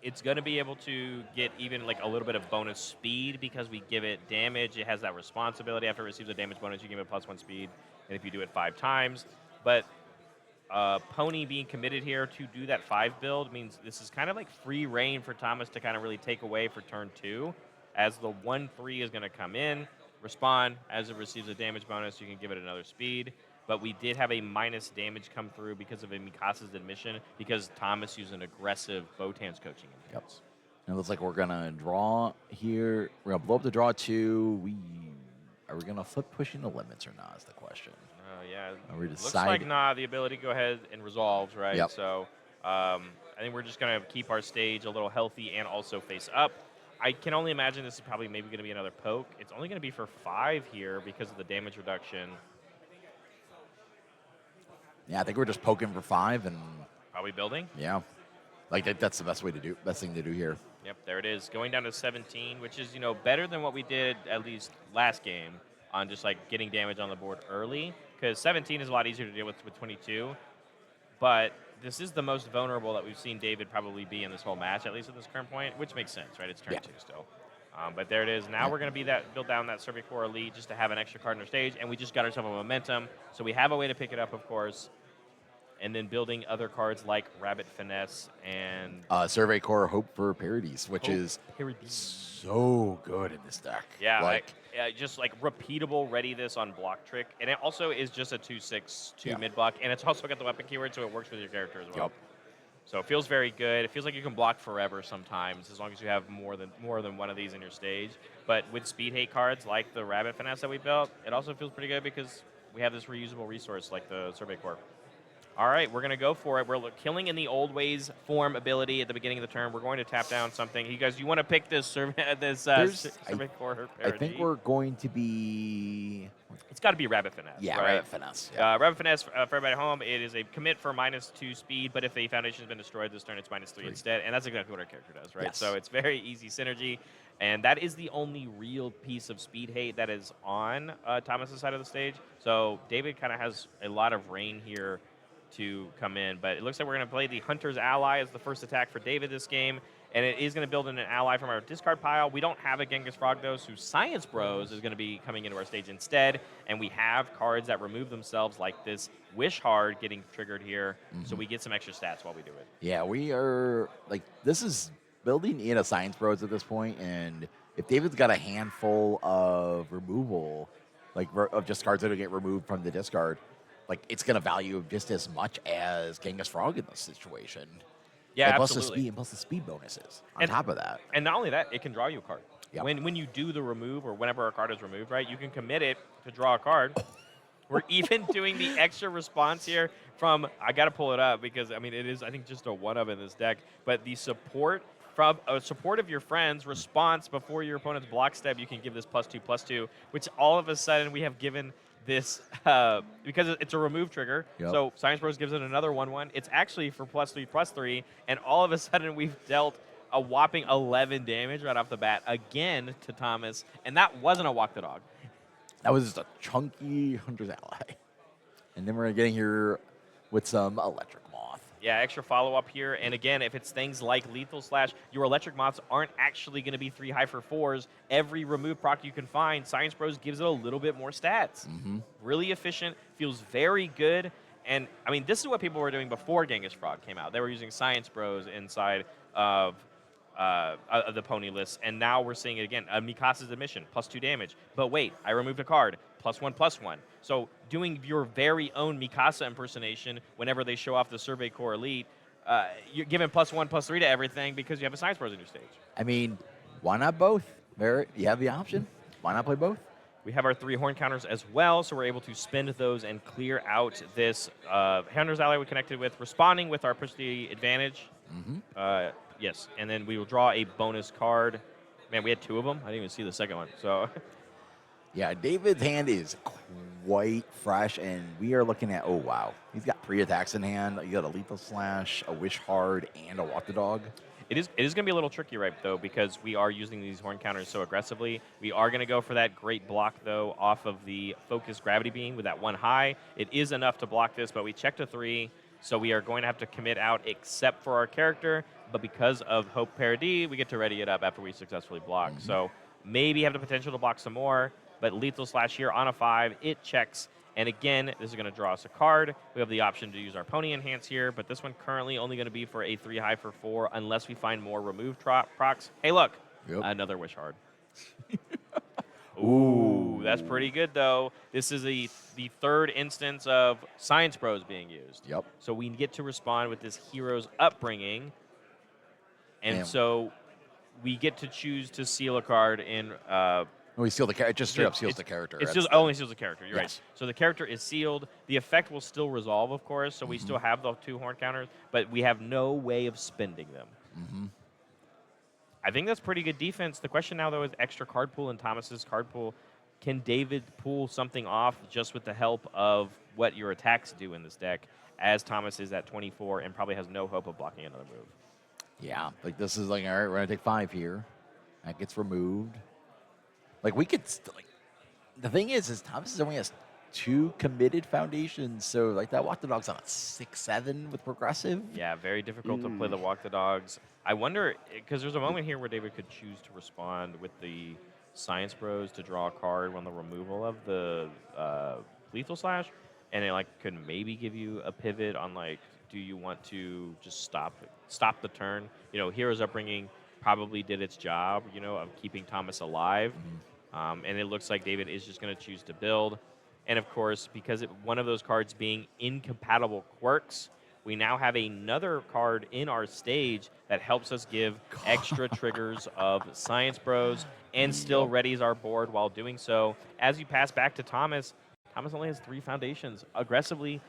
it's going to be able to get even like a little bit of bonus speed because we give it damage. It has that responsibility. After it receives a damage bonus, you give it +1 speed, and if you do it 5 times. But Pony being committed here to do that 5 build means this is kind of like free reign for Thomas to kind of really take away for turn 2, as the 1/3 is going to come in, respond. As it receives a damage bonus, you can give it another speed. But we did have a minus damage come through because of a Mikasa's admission, because Thomas used an aggressive Botan's coaching. Yep. And it looks like we're gonna draw here. We're gonna blow up the draw 2. Are we gonna flip pushing the limits or not? Is the question. Yeah, We looks like the ability to go ahead and resolves, right? Yep. So I think we're just going to keep our stage a little healthy and also face up. I can only imagine this is probably maybe going to be another poke. It's only going to be for 5 here because of the damage reduction. Yeah, I think we're just poking for 5 and Probably building. yeah, like that's the best thing to do here. Yep, there it is. Going down to 17, which is, better than what we did at least last game on just like getting damage on the board early, because 17 is a lot easier to deal with 22. But this is the most vulnerable that we've seen David probably be in this whole match, at least at this current point, which makes sense, right? It's turn 2 still. But there it is. Now we're going to build down that Survey Core Elite just to have an extra card on our stage, and we just got ourselves a momentum. So we have a way to pick it up, of course. And then building other cards like Rabbit Finesse and Survey Core Hope for Parodies, which is so good in this deck. Yeah, just like repeatable, ready this on block trick. And it also is just a 2/6/2 mid block, and it's also got the weapon keyword, so it works with your character as well. Yep. So it feels very good. It feels like you can block forever sometimes, as long as you have more than one of these in your stage. But with speed hate cards like the Rabbit Finesse that we built, it also feels pretty good because we have this reusable resource like the Survey Core. All right, we're going to go for it. We're killing in the old ways form ability at the beginning of the turn. We're going to tap down something. You guys, you want to pick this Survey Core parody? I think we're going to be. It's got to be Rabbit Finesse. Yeah, right? Rabbit Finesse. Yeah. Rabbit Finesse, for everybody at home, it is a commit for -2 speed, but if the foundation has been destroyed this turn, it's -3 instead, and that's exactly what our character does, right? Yes. So it's very easy synergy, and that is the only real piece of speed hate that is on Thomas's side of the stage. So David kind of has a lot of reign here to come in, but it looks like we're going to play the Hunter's Ally as the first attack for David this game, and it is going to build in an ally from our discard pile. We don't have a Genghis Frog, though, so Science Bros is going to be coming into our stage instead, and we have cards that remove themselves, like this Wish Hard getting triggered here, so we get some extra stats while we do it. Yeah, we are, this is building in a Science Bros at this point, and if David's got a handful of removal, of just cards that get removed from the discard, it's going to value just as much as Genghis Frog in this situation. Yeah, and absolutely. Plus the speed bonuses on top of that. And not only that, it can draw you a card. Yep. When you do the remove, or whenever a card is removed, right, you can commit it to draw a card. We're even doing the extra response here from, I got to pull it up because, it is, I think, just a 1-of in this deck, but the support of your friends response before your opponent's block step, you can give this +2/+2, which all of a sudden we have given this, because it's a remove trigger, so Science Bros gives it another 1/1. It's actually for +3/+3, and all of a sudden we've dealt a whopping 11 damage right off the bat again to Thomas, and that wasn't a walk the dog. That was just a chunky Hunter's Ally. And then we're getting here with some Electric Moth. Yeah, extra follow-up here. And again, if it's things like Lethal Slash, your electric moths aren't actually going to be 3 high for 4s. Every remove proc you can find, Science Bros gives it a little bit more stats. Really efficient, feels very good. And, I mean, this is what people were doing before Genghis Frog came out. They were using Science Bros inside of the pony list, and now we're seeing it again. Mikasa's admission, +2 damage. But wait, I removed a card, +1/+1. So doing your very own Mikasa impersonation whenever they show off the Survey Corps Elite, you're giving +1/+3 to everything because you have a Science Bros in your stage. I mean, why not both? You have the option. Why not play both? We have our 3 horn counters as well, so we're able to spend those and clear out this Hunter's Ally we connected with, responding with our push the advantage. Yes, and then we will draw a bonus card. Man, we had 2 of them. I didn't even see the second one. So, Yeah, David's hand is quite fresh, and we are looking at, oh, wow. He's got pre-attacks in hand. You got a Lethal Slash, a Wish Hard, and a Walk the Dog. it is going to be a little tricky, right, though, because we are using these horn counters so aggressively. We are going to go for that great block, though, off of the Focus Gravity Beam with that 1 high. It is enough to block this, but we checked a 3, so we are going to have to commit out except for our character. But because of Hope Paradis, we get to ready it up after we successfully block. So maybe have the potential to block some more, but Lethal Slash here on a 5, it checks. And again, this is going to draw us a card. We have the option to use our Pony Enhance here, but this one currently only going to be for a 3 high for 4 unless we find more remove procs. Hey, look, another Wish Hard. Ooh, that's pretty good, though. This is the 3rd instance of Science Bros being used. Yep. So we get to respond with this hero's upbringing. And so we get to choose to seal a card in. We seal the character. It just straight up seals the character. It only seals the character. You're right. So the character is sealed. The effect will still resolve, of course. So we still have the 2 horn counters, but we have no way of spending them. I think that's pretty good defense. The question now, though, is extra card pool and Thomas's card pool. Can David pull something off just with the help of what your attacks do in this deck, as Thomas is at 24 and probably has no hope of blocking another move? Yeah, like this is like, all right, we're going to take 5 here. That gets removed. Like we could, the thing is Thomas only has 2 committed foundations, so like that Walk the Dog's on a 6/7 with progressive. Yeah, very difficult to play the Walk the Dogs. I wonder, because there's a moment here where David could choose to respond with the Science Bros to draw a card on the removal of the Lethal Slash, and it like could maybe give you a pivot on like, do you want to just stop the turn? You know, Hero's Upbringing probably did its job, you know, of keeping Thomas alive. And it looks like David is just going to choose to build. And of course, because one of those cards being incompatible quirks, we now have another card in our stage that helps us give extra triggers of Science Bros and still readies our board while doing so. As you pass back to Thomas, Thomas only has 3 foundations. Aggressively,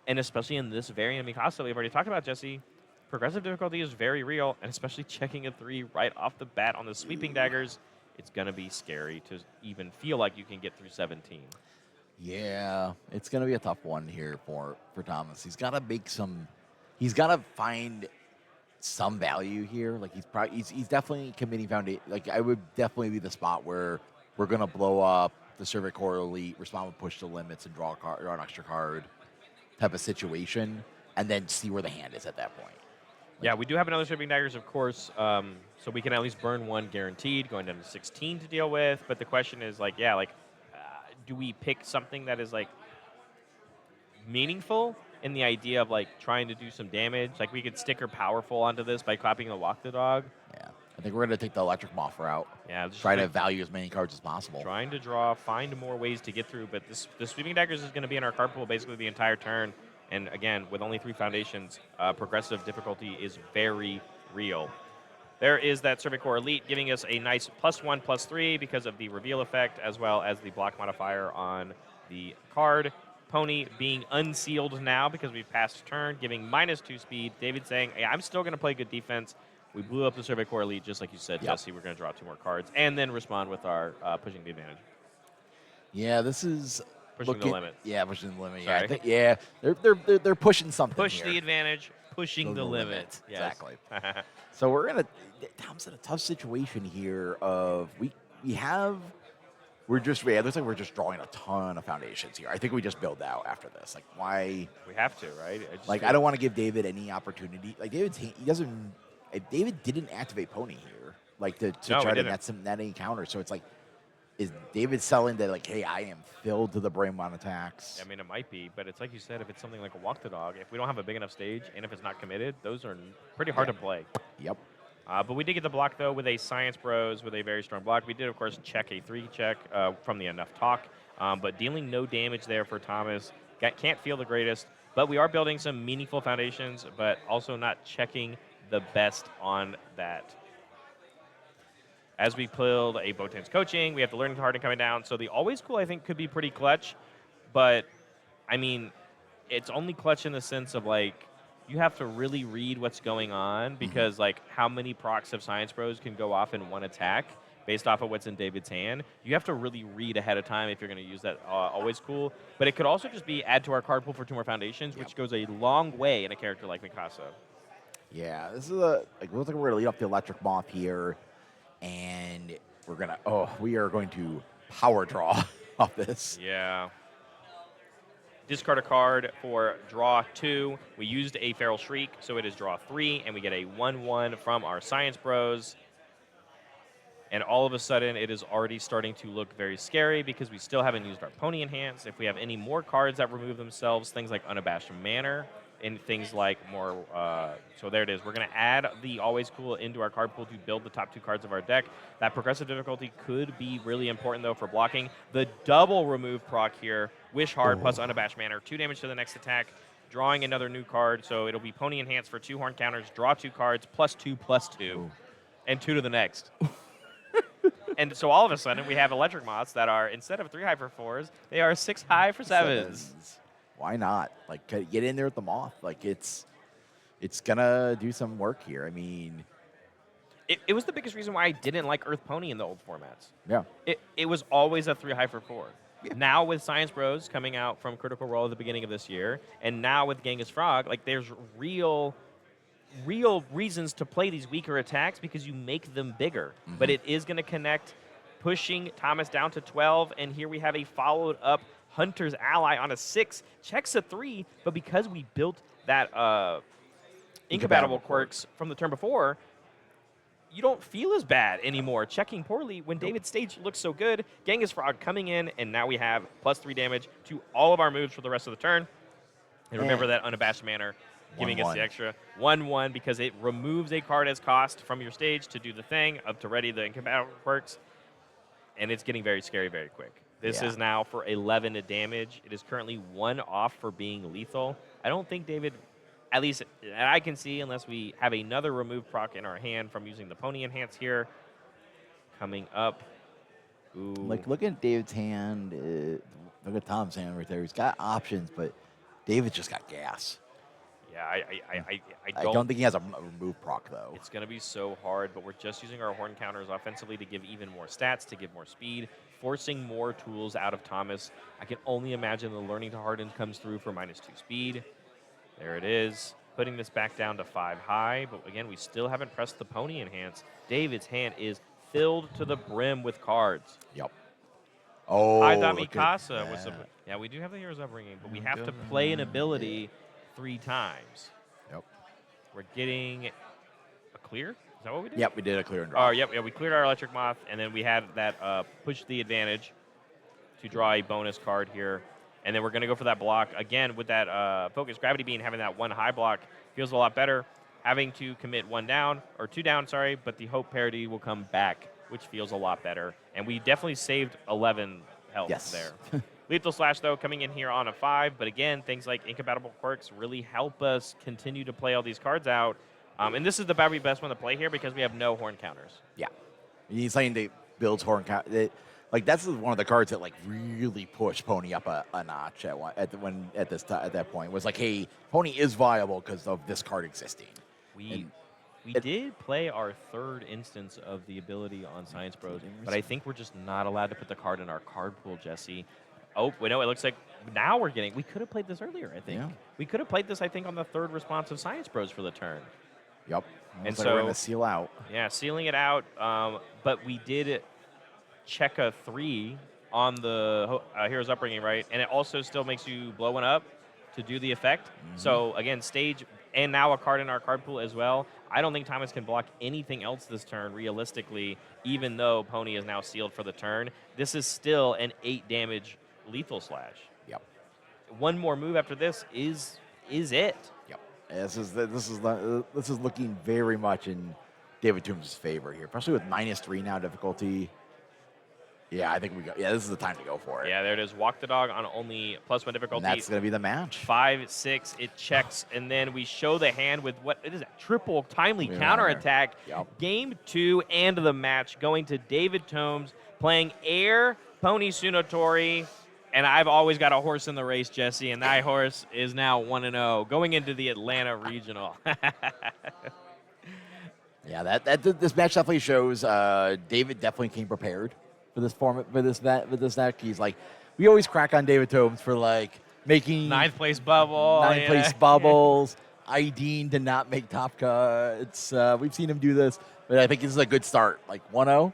and especially in this variant of Mikasa we've already talked about, Jesse, progressive difficulty is very real, and especially checking a 3 right off the bat on the sweeping daggers, it's going to be scary to even feel like you can get through 17. Yeah, it's going to be a tough one here for Thomas. He's got to find some value here. Like he's definitely committing foundation. Like I would definitely be the spot where we're going to blow up the Survey Corps Elite, respond with push the limits and draw a card, draw an extra card type of situation, and then see where the hand is at that point. Yeah, we do have another Sweeping Daggers, of course, so we can at least burn 1 guaranteed, going down to 16 to deal with. But the question is, like, do we pick something that is, like, meaningful in the idea of, like, trying to do some damage? Like, we could sticker Powerful onto this by copying the Walk the Dog. Yeah, I think we're going to take the Electric Moth route. Yeah, try to value as many cards as possible. Trying to draw, find more ways to get through. But the Sweeping Daggers is going to be in our card pool basically the entire turn. And again, with only 3 foundations, progressive difficulty is very real. There is that Survey Corps Elite giving us a nice +1/+3 because of the reveal effect, as well as the block modifier on the card. Pony being unsealed now because we've passed turn, giving -2 speed. David saying, hey, I'm still going to play good defense. We blew up the Survey Corps Elite, just like you said, Jesse. We're going to draw 2 more cards and then respond with our pushing the advantage. Yeah, this is... Pushing the limit. Yeah, pushing the limit. Sorry. Yeah, they're pushing something. Push here. the advantage, pushing the limit. Yes. Exactly. So Tom's in a tough situation here. Of we have it looks like we're just drawing a ton of foundations here. I think we just build out after this. Like, why? We have to, right? I don't want to give David any opportunity. Like, he doesn't. If David didn't activate Pony here, like to No, try we to didn't. net any counter. So it's like, is David selling that, like, hey, I am filled to the brim on attacks? I mean, it might be, but it's like you said, if it's something like a walk the dog, if we don't have a big enough stage and if it's not committed, those are pretty hard to play. Yep. But we did get the block, though, with a Science Bros with a very strong block. We did, of course, check a 3-check from the Enough Talk, but dealing no damage there for Thomas. Can't feel the greatest, but we are building some meaningful foundations, but also not checking the best on that. As we pulled a Botan's Coaching, we have the Learning to Harden coming down, so the Always Cool, I think, could be pretty clutch, but, I mean, it's only clutch in the sense of, like, you have to really read what's going on because, like, how many procs of Science Bros can go off in one attack based off of what's in David's hand. You have to really read ahead of time if you're going to use that Always Cool. But it could also just be add to our card pool for 2 more foundations, which goes a long way in a character like Mikasa. Yeah, this is looks like we're going to lead off the Electric Moth here, and we are going to power draw off this. Yeah. Discard a card for draw 2. We used a Feral Shriek, so it is draw 3, and we get a 1/1 from our Science Bros. And all of a sudden, it is already starting to look very scary because we still haven't used our Pony Enhance. If we have any more cards that remove themselves, things like Unabashed Manner, and things like more, so there it is. We're going to add the Always Cool into our card pool to build the top 2 cards of our deck. That progressive difficulty could be really important, though, for blocking. The double remove proc here, Wish Hard plus Unabashed Manner, 2 damage to the next attack, drawing another new card, so it'll be Pony Enhance for 2 horn counters, draw 2 cards, +2/+2, and 2 to the next. And so all of a sudden, we have Electric Moths that are, instead of 3 high for 4s, they are 6 high for 7s. Why not? Like, get in there with the Moth. Like, it's gonna do some work here. I mean, It was the biggest reason why I didn't like Earth Pony in the old formats. yeah. It was always a 3 high for 4. Yeah. Now with Science Bros coming out from Critical Role at the beginning of this year, and now with Genghis Frog, like there's real reasons to play these weaker attacks because you make them bigger. But it is going to connect, pushing Thomas down to 12, and here we have a followed up Hunter's Ally on a 6, checks a 3, but because we built that incompatible quirks from the turn before, you don't feel as bad anymore checking poorly when David's stage looks so good. Genghis Frog coming in, and now we have +3 damage to all of our moves for the rest of the turn. And remember that Unabashed Manner giving us the extra 1/1 because it removes a card as cost from your stage to do the thing, up to ready the incompatible quirks, and it's getting very scary very quick. This is now for 11 damage. It is currently 1 off for being lethal. I don't think David, at least that I can see, unless we have another remove proc in our hand from using the Pony Enhance here, coming up. Ooh. Like, look at David's hand. Look at Tom's hand right there. He's got options, but David's just got gas. Yeah, I don't think he has a remove proc, though. It's going to be so hard, but we're just using our horn counters offensively to give even more stats, to give more speed, forcing more tools out of Thomas. I can only imagine the Learning to Harden comes through for -2 speed. There it is. Putting this back down to 5 high, but again, we still haven't pressed the Pony Enhance. David's hand is filled to the brim with cards. Yep. Oh, I thought Mikasa was a... Yeah, we do have the Hero's Upbringing, but we have to play an ability 3 times. Yep. We're getting a clear? Is that what we did? Yep, we did a clear and draw. Oh, yep, yeah, we cleared our Electric Moth, and then we had that push the advantage to draw a bonus card here. And then we're going to go for that block. Again, with that Focus Gravity Beam, having that 1 high block feels a lot better. Having to commit 1 down, or 2 down, sorry, but the Hope Parity will come back, which feels a lot better. And we definitely saved 11 health there. Lethal Slash, though, coming in here on a 5. But again, things like Incompatible Quirks really help us continue to play all these cards out. And this is the probably best one to play here because we have no horn counters. Yeah. He's saying they builds horn count. Like, that's one of the cards that, like, really pushed Pony up a notch at that point. Was like, hey, Pony is viable because of this card existing. We did play our 3rd instance of the ability on Science Bros, but I think we're just not allowed to put the card in our card pool, Jesse. Oh, wait, no, it looks like now we're getting... We could have played this earlier, I think. Yeah. We could have played this, I think, on the 3rd response of Science Bros for the turn. Yep. And so we're going to seal out. Yeah, sealing it out, but we did check a 3 on the Hero's Upbringing, right? And it also still makes you blow one up to do the effect. So again, stage and now a card in our card pool as well. I don't think Thomas can block anything else this turn realistically, even though Pony is now sealed for the turn. This is still an 8 damage lethal slash. Yep. One more move after this is it. Yep. This is looking very much in David Toombs' favor here, especially with -3 now difficulty. Yeah, I think we got. Yeah, this is the time to go for it. Yeah, there it is. Walk the dog on only +1 difficulty. And that's going to be the match. 5, 6, it checks, and then we show the hand with what it is a triple timely counterattack. Yep. Game 2 and the match going to David Toombs playing Air Pony Tsunotori. And I've always got a horse in the race, Jesse, and that horse is now 1-0 going into the Atlanta Regional. Yeah, this match definitely shows David definitely came prepared for this format, for this deck. He's like, we always crack on David Toombs for like making 9th place bubble. 9th place bubbles, IDing to not make top cuts. We've seen him do this, but I think this is a good start. Like 1-0,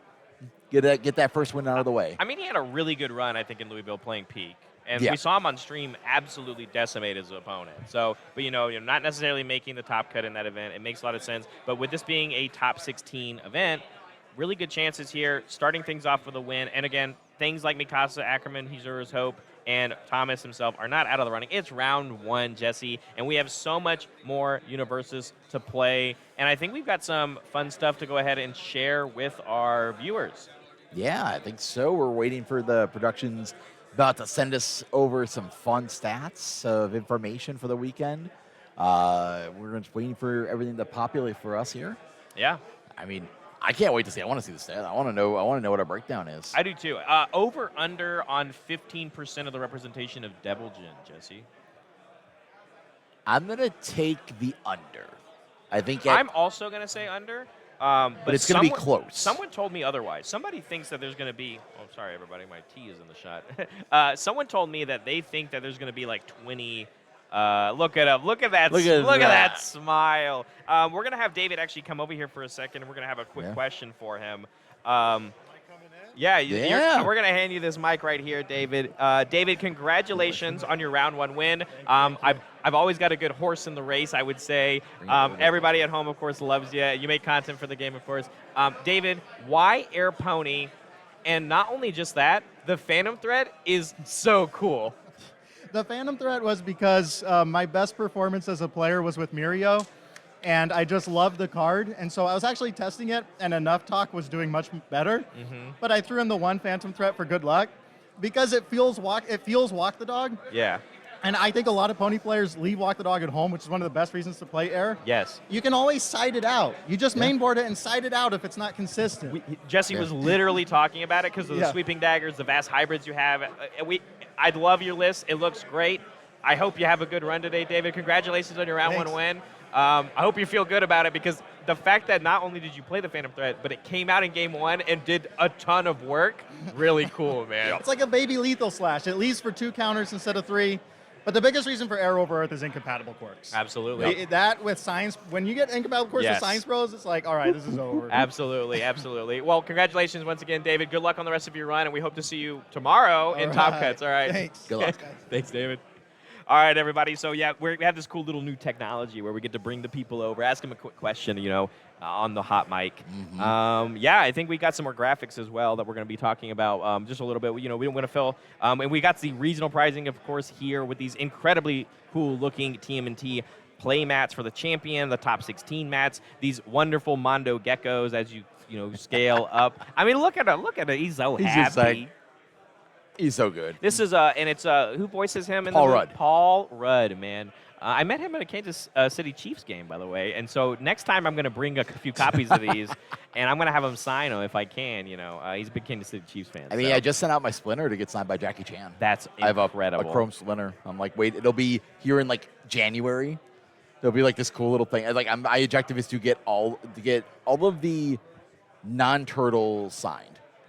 get that first win out of the way. I mean, he had a really good run, I think, in Louisville playing peak. And Yeah. we saw him on stream absolutely decimate his opponent. So, but you're not necessarily making the top cut in that event. It makes a lot of sense. But with this being a top 16 event, really good chances here, starting things off with a win. And again, things like Mikasa, Ackerman, Hizuru's Hope, and Thomas himself are not out of the running. It's round 1, Jesse, and we have so much more UnIVersus to play. And I think we've got some fun stuff to go ahead and share with our viewers. Yeah, I think so. We're waiting for the productions about to send us over some fun stats of information for the weekend. We're just waiting for everything to populate for us here. Yeah. I mean, I can't wait to see. I want to see the stat. I want to know what our breakdown is. I do too. Over under on 15% of the representation of Devil Jin, Jesse. I'm gonna take the under. I think I'm also gonna say under. but it's going to be close. Someone told me otherwise. Somebody thinks that there's going to be. Oh, sorry, everybody. My tea is in the shot. Someone told me that they think that there's going to be like 20. Look at him. Look at that. Look at that smile. We're going to have David actually come over here for a second. We're going to have a quick question for him. Yeah, we're going to hand you this mic right here, David. David, congratulations on your round 1 win. I've always got a good horse in the race, I would say. Everybody at home, of course, loves you. You make content for the game, of course. David, why Air Pony? And not only just that, the Phantom Thread is so cool. The Phantom Thread was because my best performance as a player was with Mirio. And I just loved the card, and so I was actually testing it, and Enough Talk was doing much better. But I threw in the 1 Phantom Threat for good luck because it feels walk the dog. Yeah. And I think a lot of pony players leave Walk the Dog at home, which is one of the best reasons to play Air. Yes. You can always side it out. You just mainboard it and side it out if it's not consistent. Jesse was literally talking about it because of the sweeping daggers, the vast hybrids you have. I'd love your list. It looks great. I hope you have a good run today, David. Congratulations on your round 1 win. I hope you feel good about it because the fact that not only did you play the Phantom Threat, but it came out in game 1 and did a ton of work, really cool, man. It's like a baby lethal slash. It leaves for 2 counters instead of 3. But the biggest reason for Air over Earth is incompatible quirks. Absolutely. That with Science, when you get incompatible quirks with Science Bros, it's like, all right, this is over. Absolutely, absolutely. Well, congratulations once again, David. Good luck on the rest of your run, and we hope to see you tomorrow in Top Cuts. All right. Thanks. Good luck. Thanks, David. All right, everybody. So, yeah, we have this cool little new technology where we get to bring the people over, ask them a quick question, on the hot mic. I think we got some more graphics as well that we're going to be talking about just a little bit. We don't want to fill. And we got the regional prizing, of course, here with these incredibly cool-looking TMNT play mats for the champion, the top 16 mats, these wonderful Mondo geckos as you scale up. I mean, look at him. He's so happy. Just like, he's so good. This is and it's who voices him in Paul the Rudd. Paul Rudd, man. I met him at a Kansas City Chiefs game, by the way, and so next time I'm going to bring a few copies of these, and I'm going to have him sign them if I can. He's a big Kansas City Chiefs fan. I mean, I just sent out my Splinter to get signed by Jackie Chan. That's I incredible. have a Chrome Splinter. I'm like, wait, it'll be here in like January. There'll be like this cool little thing. My objective is to get all of the non-turtles signed.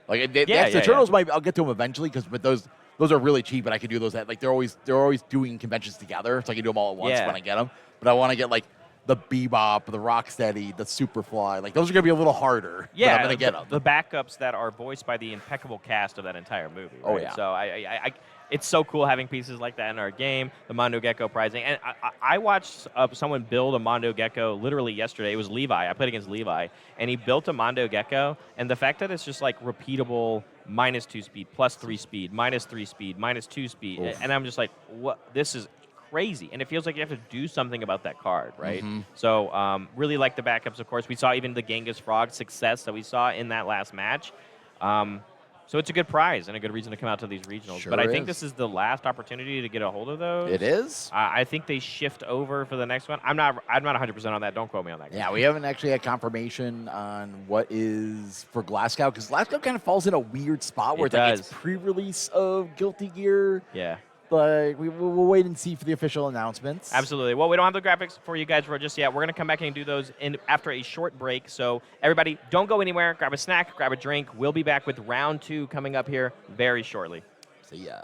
Like the turtles I'll get to them eventually but those are really cheap, and I can do those at they're always doing conventions together, so I can do them all at once when I get them. But I want to get the Bebop, the Rocksteady, the Superfly. Like those are gonna be a little harder. But Yeah, I'm gonna get them. the backups that are voiced by the impeccable cast of that entire movie. Right? Oh, yeah. So it's so cool having pieces like that in our game. The Mondo Gecko prizing, and I watched someone build a Mondo Gecko literally yesterday. It was Levi. I played against Levi, and he built a Mondo Gecko. And the fact that it's just like repeatable -2 speed, +3 speed, -3 speed, -2 speed, Oof. and I'm just like, what? This is crazy, and it feels like you have to do something about that card, right? Mm-hmm. So really like the backups, of course. We saw even the Genghis Frog success that we saw in that last match. So it's a good prize and a good reason to come out to these regionals. Sure but I think is. this is the last opportunity to get a hold of those. It is. I think they shift over for the next one. I'm not 100% on that. Don't quote me on that. Yeah, we haven't actually had confirmation on what is for Glasgow, because Glasgow kind of falls in a weird spot where It it's like does. it's pre-release of Guilty Gear. Yeah. But we'll wait and see for the official announcements. Absolutely. Well, we don't have the graphics for you guys for just yet. We're going to come back and do those after a short break. So everybody, don't go anywhere. Grab a snack, grab a drink. We'll be back with round 2 coming up here very shortly. See ya.